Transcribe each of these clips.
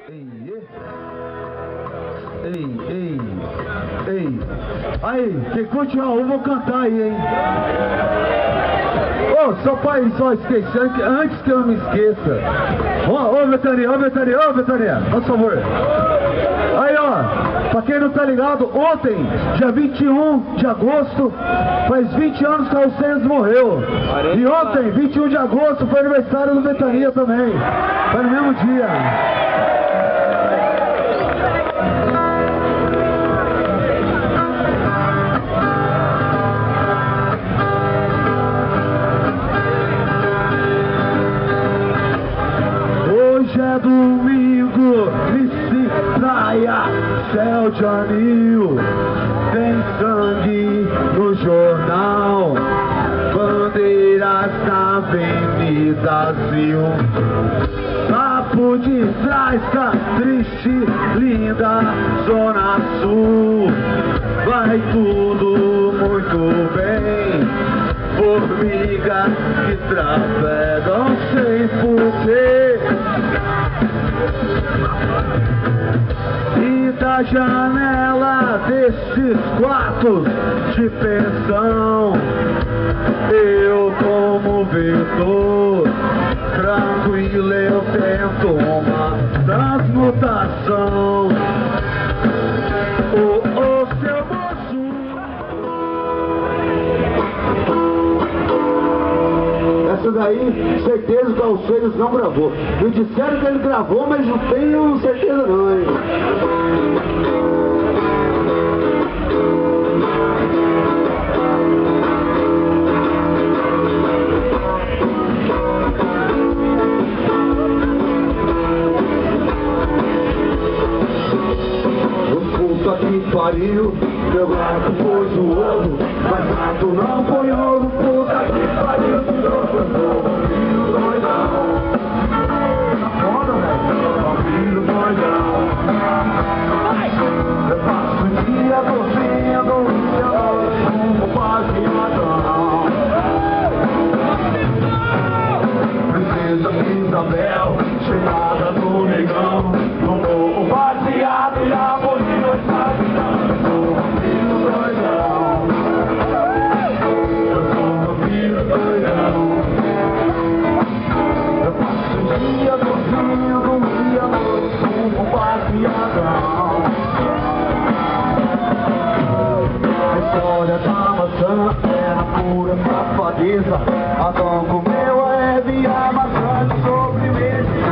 Ei. Aí, quem curte Raul, vou cantar aí, hein? Ô, só pra esquecer, antes que eu me esqueça. Ô, Betânia, por favor. Aí, ó, pra quem não tá ligado, ontem, dia 21 de agosto, faz 20 anos que o Raul Seixas morreu. E ontem, 21 de agosto, foi aniversário do Betânia também. Foi no mesmo dia. Hoje é domingo, Nice, praia, céu de anil, tem sangue no jornal, bandeiras na Avenida Zil, papo de trás tá triste, linda Zona Sul, vai tudo muito bem, formigas que trafegam sem porquê. E da janela desses quartos de pensão, eu como vetor, tranquilo eu tento uma transmutação. Seu moço. Essa daí, certeza que o Raul Seixas não gravou. Me disseram que ele gravou, mas não tenho certeza não, hein? Puta que pariu, meu gato pôs o ovo, mas gato não põe ovo. Puta que pariu, de novo eu sou filho doidão. Tá foda, velho, filho doidão. Eu passo o dia dormindo e a noite como baseadão. Princesa Isabel, chegada do negão, tomou um baseado e a bolina está gritando. Eu sou um filho doidão. Eu sou um filho doidão. Eu passo o dia dormindo e a noite como baseadão. A história da maçã era pura safadeza. Adão comeu a Eva e a maçã de sobremesa.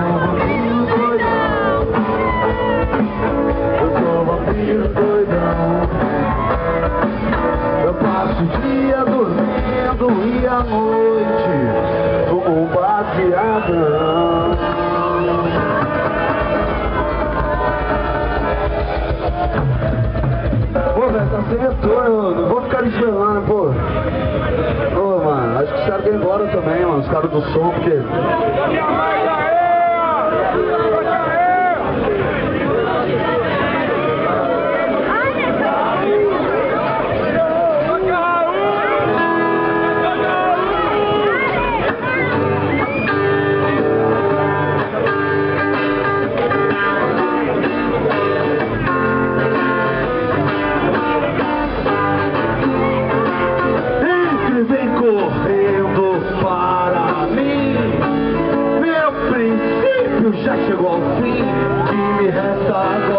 Eu sou um vampiro doidão. Eu passo o dia dormindo e a noite como baseadão. Pô, velho, tá sem retorno, não vou ficar esperando, pô. Ô, mano, acho que os caras querem ir embora também, mano, os caras do som, porque... Vem correndo para mim, meu princípio já chegou ao fim, que me resta agora.